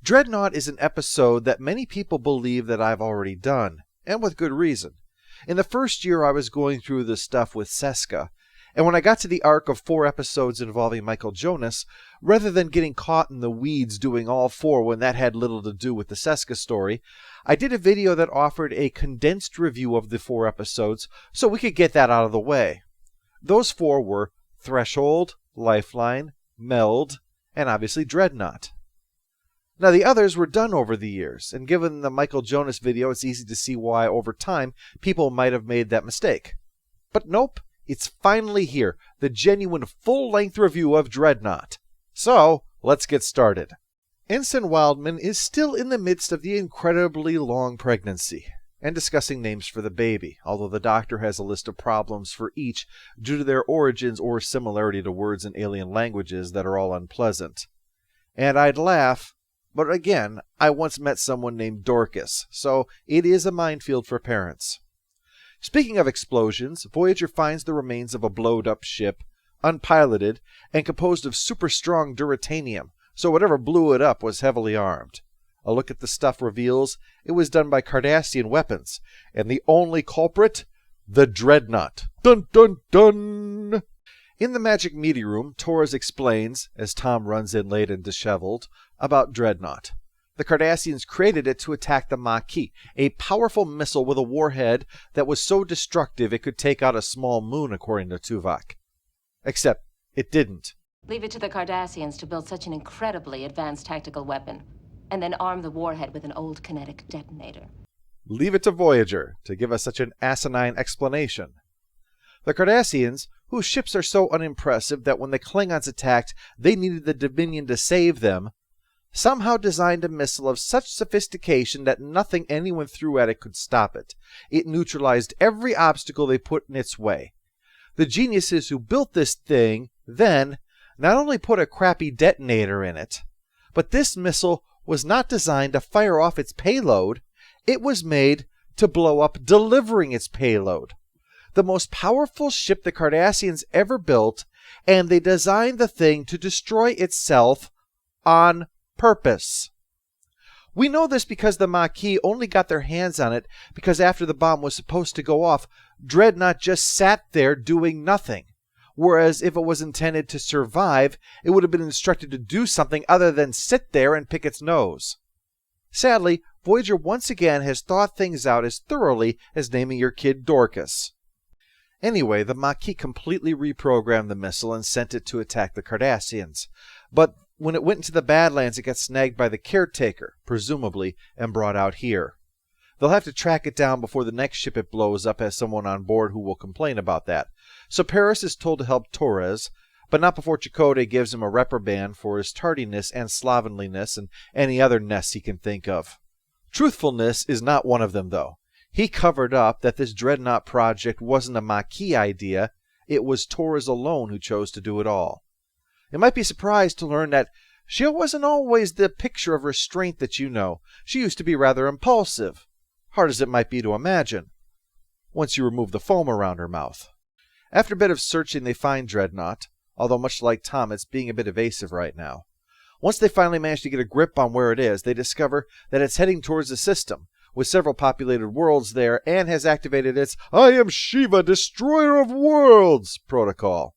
Dreadnought is an episode that many people believe that I've already done, and with good reason. In the first year I was going through this stuff with Seska, and when I got to the arc of 4 episodes involving Michael Jonas, rather than getting caught in the weeds doing all 4 when that had little to do with the Seska story, I did a video that offered a condensed review of the 4 episodes so we could get that out of the way. Those 4 were Threshold, Lifeline, Meld, and obviously Dreadnought. Now the others were done over the years, and given the Michael Jonas video, it's easy to see why over time people might have made that mistake. But nope, it's finally here, the genuine full-length review of Dreadnought. So, let's get started. Ensign Wildman is still in the midst of the incredibly long pregnancy, and discussing names for the baby, although the doctor has a list of problems for each due to their origins or similarity to words in alien languages that are all unpleasant. And I'd laugh, but again, I once met someone named Dorcas, so it is a minefield for parents. Speaking of explosions, Voyager finds the remains of a blowed-up ship, unpiloted, and composed of super-strong duratanium, so whatever blew it up was heavily armed. A look at the stuff reveals it was done by Cardassian weapons, and the only culprit? The Dreadnought. Dun dun dun! In the magic media room, Torres explains, as Tom runs in late and disheveled, about Dreadnought. The Cardassians created it to attack the Maquis, a powerful missile with a warhead that was so destructive it could take out a small moon, according to Tuvok. Except it didn't. Leave it to the Cardassians to build such an incredibly advanced tactical weapon, and then arm the warhead with an old kinetic detonator. Leave it to Voyager to give us such an asinine explanation. The Cardassians, whose ships are so unimpressive that when the Klingons attacked they needed the Dominion to save them, somehow designed a missile of such sophistication that nothing anyone threw at it could stop it. It neutralized every obstacle they put in its way. The geniuses who built this thing then not only put a crappy detonator in it, but this missile was not designed to fire off its payload. It was made to blow up delivering its payload. The most powerful ship the Cardassians ever built, and they designed the thing to destroy itself on purpose. We know this because the Maquis only got their hands on it because after the bomb was supposed to go off, Dreadnought just sat there doing nothing. Whereas if it was intended to survive, it would have been instructed to do something other than sit there and pick its nose. Sadly, Voyager once again has thought things out as thoroughly as naming your kid Dorcas. Anyway, the Maquis completely reprogrammed the missile and sent it to attack the Cardassians. But when it went into the Badlands, it got snagged by the caretaker, presumably, and brought out here. They'll have to track it down before the next ship it blows up has someone on board who will complain about that. So Paris is told to help Torres, but not before Chakotay gives him a reprimand for his tardiness and slovenliness and any other ness he can think of. Truthfulness is not one of them, though. He covered up that this Dreadnought project wasn't a Maquis idea, it was Torres alone who chose to do it all. You might be surprised to learn that she wasn't always the picture of restraint that you know. She used to be rather impulsive, hard as it might be to imagine, once you remove the foam around her mouth. After a bit of searching, they find Dreadnought, although much like Tom, it's being a bit evasive right now. Once they finally manage to get a grip on where it is, they discover that it's heading towards the system, with several populated worlds there, and has activated its "I am Shiva, Destroyer of Worlds" protocol.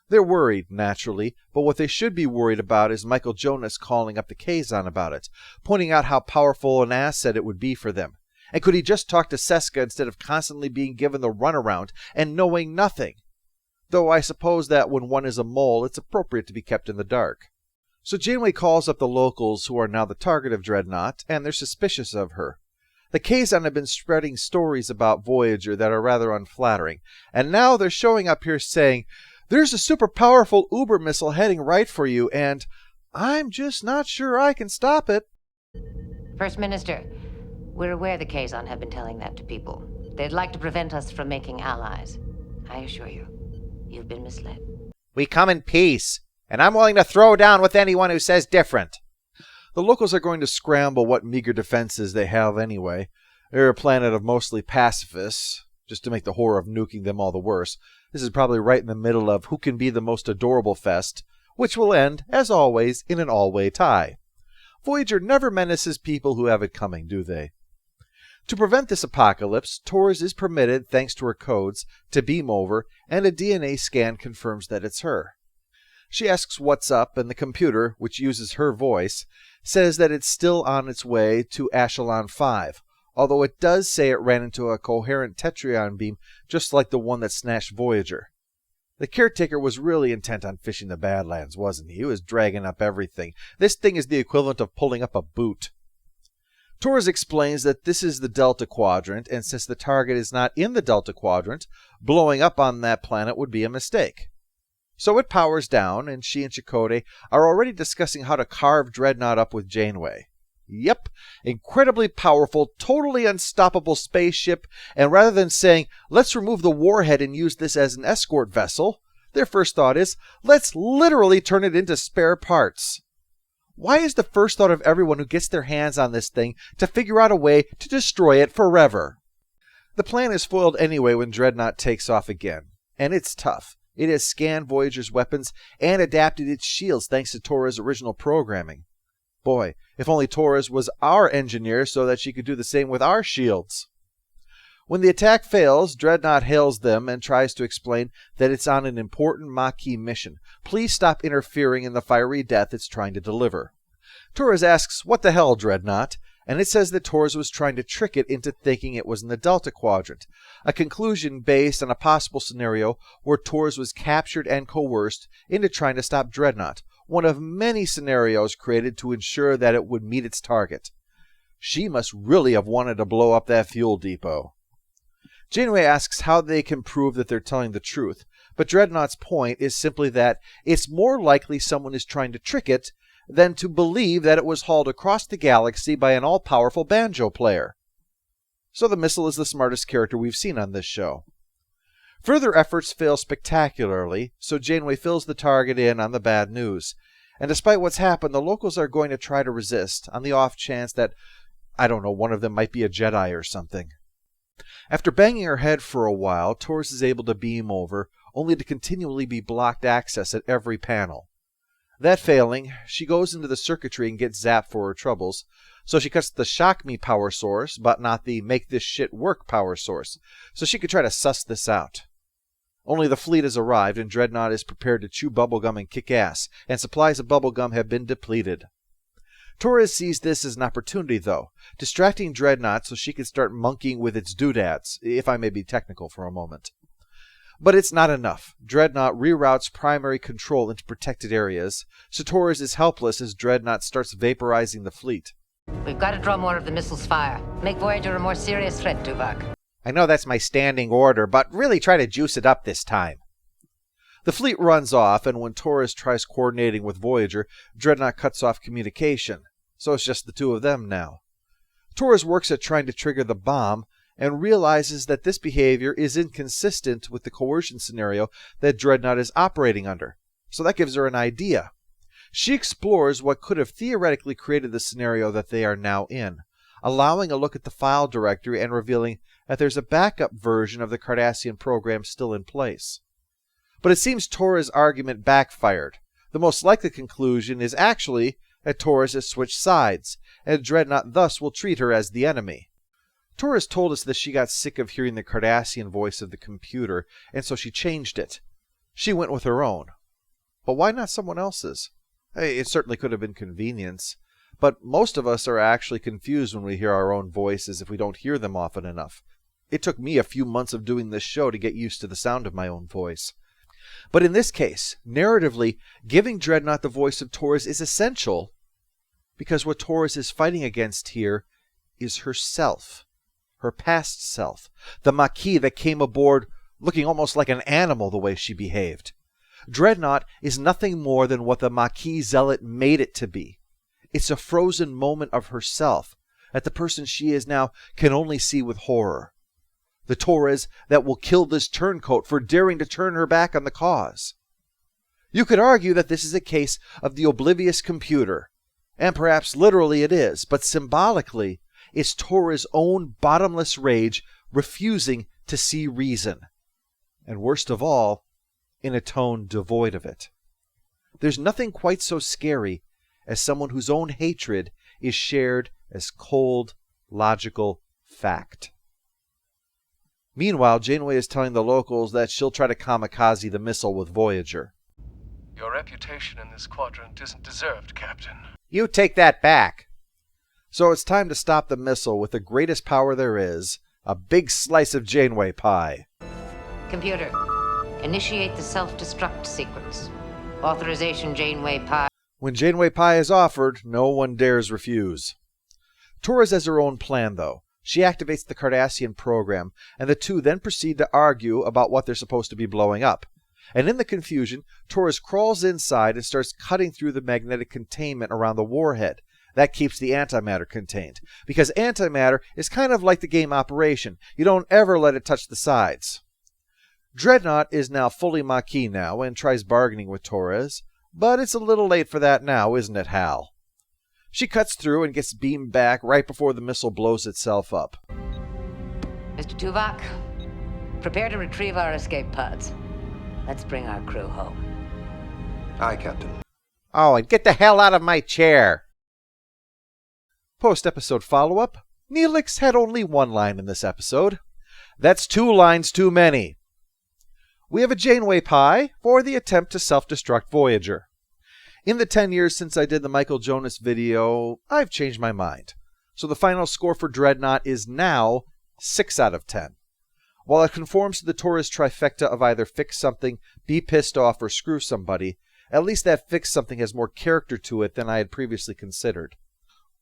They're worried, naturally, but what they should be worried about is Michael Jonas calling up the Kazon about it, pointing out how powerful an asset it would be for them. And could he just talk to Seska instead of constantly being given the runaround and knowing nothing? Though I suppose that when one is a mole, it's appropriate to be kept in the dark. So Janeway calls up the locals who are now the target of Dreadnought, and they're suspicious of her. The Kazon have been spreading stories about Voyager that are rather unflattering, and now they're showing up here saying, "There's a super powerful Uber missile heading right for you, and I'm just not sure I can stop it." First Minister, we're aware the Kazon have been telling that to people. They'd like to prevent us from making allies. I assure you, you've been misled. We come in peace, and I'm willing to throw down with anyone who says different. The locals are going to scramble what meager defenses they have anyway. They're a planet of mostly pacifists, just to make the horror of nuking them all the worse. This is probably right in the middle of who can be the most adorable fest, which will end, as always, in an all-way tie. Voyager never menaces people who have it coming, do they? To prevent this apocalypse, Torres is permitted, thanks to her codes, to beam over, and a DNA scan confirms that it's her. She asks what's up, and the computer, which uses her voice, says that it's still on its way to Echelon 5, although it does say it ran into a coherent Tetryon beam just like the one that snatched Voyager. The caretaker was really intent on fishing the Badlands, wasn't he? He was dragging up everything. This thing is the equivalent of pulling up a boot. Torres explains that this is the Delta Quadrant, and since the target is not in the Delta Quadrant, blowing up on that planet would be a mistake. So it powers down, and she and Chakotay are already discussing how to carve Dreadnought up with Janeway. Yep, incredibly powerful, totally unstoppable spaceship, and rather than saying, let's remove the warhead and use this as an escort vessel, their first thought is, let's literally turn it into spare parts. Why is the first thought of everyone who gets their hands on this thing to figure out a way to destroy it forever? The plan is foiled anyway when Dreadnought takes off again, and it's tough. It has scanned Voyager's weapons and adapted its shields thanks to Torres' original programming. Boy, if only Torres was our engineer so that she could do the same with our shields. When the attack fails, Dreadnought hails them and tries to explain that it's on an important Maquis mission. Please stop interfering in the fiery death it's trying to deliver. Torres asks, what the hell, Dreadnought? And it says that Torres was trying to trick it into thinking it was in the Delta Quadrant, a conclusion based on a possible scenario where Torres was captured and coerced into trying to stop Dreadnought, one of many scenarios created to ensure that it would meet its target. She must really have wanted to blow up that fuel depot. Janeway asks how they can prove that they're telling the truth, but Dreadnought's point is simply that it's more likely someone is trying to trick it than to believe that it was hauled across the galaxy by an all-powerful banjo player. So the missile is the smartest character we've seen on this show. Further efforts fail spectacularly, so Janeway fills the target in on the bad news. And despite what's happened, the locals are going to try to resist, on the off chance that, I don't know, one of them might be a Jedi or something. After banging her head for a while, Torres is able to beam over, only to continually be blocked access at every panel. That failing, she goes into the circuitry and gets zapped for her troubles, so she cuts the shock me power source, but not the make this shit work power source, so she could try to suss this out. Only the fleet has arrived, and Dreadnought is prepared to chew bubblegum and kick ass, and supplies of bubblegum have been depleted. Torres sees this as an opportunity, though, distracting Dreadnought so she can start monkeying with its doodads, if I may be technical for a moment. But it's not enough. Dreadnought reroutes primary control into protected areas, so Torres is helpless as Dreadnought starts vaporizing the fleet. We've got to draw more of the missile's fire. Make Voyager a more serious threat, Tuvok. I know that's my standing order, but really try to juice it up this time. The fleet runs off, and when Torres tries coordinating with Voyager, Dreadnought cuts off communication, so it's just the two of them now. Torres works at trying to trigger the bomb, and realizes that this behavior is inconsistent with the coercion scenario that Dreadnought is operating under, so that gives her an idea. She explores what could have theoretically created the scenario that they are now in, allowing a look at the file directory and revealing that there's a backup version of the Cardassian program still in place. But it seems Torres' argument backfired. The most likely conclusion is actually that Torres has switched sides, and Dreadnought thus will treat her as the enemy. Torres told us that she got sick of hearing the Cardassian voice of the computer, and so she changed it. She went with her own. But why not someone else's? It certainly could have been convenience, but most of us are actually confused when we hear our own voices if we don't hear them often enough. It took me a few months of doing this show to get used to the sound of my own voice. But in this case, narratively, giving Dreadnought the voice of Torres is essential, because what Torres is fighting against here is herself. Her past self, the Maquis that came aboard looking almost like an animal the way she behaved. Dreadnought is nothing more than what the Maquis zealot made it to be. It's a frozen moment of herself that the person she is now can only see with horror. The Torres that will kill this turncoat for daring to turn her back on the cause. You could argue that this is a case of the oblivious computer, and perhaps literally it is, but symbolically, it's Torres' own bottomless rage refusing to see reason. And worst of all, in a tone devoid of it. There's nothing quite so scary as someone whose own hatred is shared as cold, logical fact. Meanwhile, Janeway is telling the locals that she'll try to kamikaze the missile with Voyager. Your reputation in this quadrant isn't deserved, Captain. You take that back! So it's time to stop the missile with the greatest power there is, a big slice of Janeway pie. Computer, initiate the self-destruct sequence. Authorization Janeway Pie. When Janeway pie is offered, no one dares refuse. Torres has her own plan, though. She activates the Cardassian program, and the two then proceed to argue about what they're supposed to be blowing up. And in the confusion, Torres crawls inside and starts cutting through the magnetic containment around the warhead. That keeps the antimatter contained, because antimatter is kind of like the game Operation. You don't ever let it touch the sides. Dreadnought is now fully Maquis now and tries bargaining with Torres, but it's a little late for that now, isn't it, Hal? She cuts through and gets beamed back right before the missile blows itself up. Mr. Tuvok, prepare to retrieve our escape pods. Let's bring our crew home. Aye, Captain. Oh, and get the hell out of my chair! Post-episode follow-up. Neelix had only one line in this episode. That's 2 lines too many. We have a Janeway pie for the attempt to self-destruct Voyager. In the 10 years since I did the Michael Jonas video, I've changed my mind. So the final score for Dreadnought is now 6 out of 10. While it conforms to the Torres trifecta of either fix something, be pissed off, or screw somebody, at least that fix something has more character to it than I had previously considered.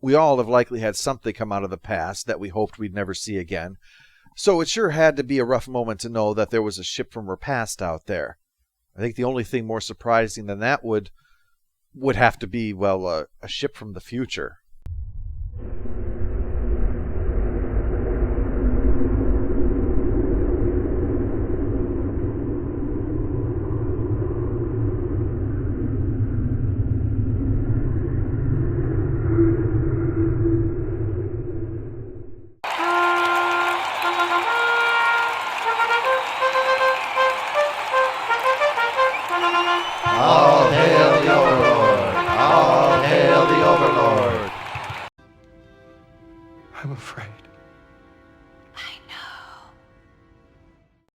We all have likely had something come out of the past that we hoped we'd never see again, so it sure had to be a rough moment to know that there was a ship from her past out there. I think the only thing more surprising than that would have to be, well, a ship from the future.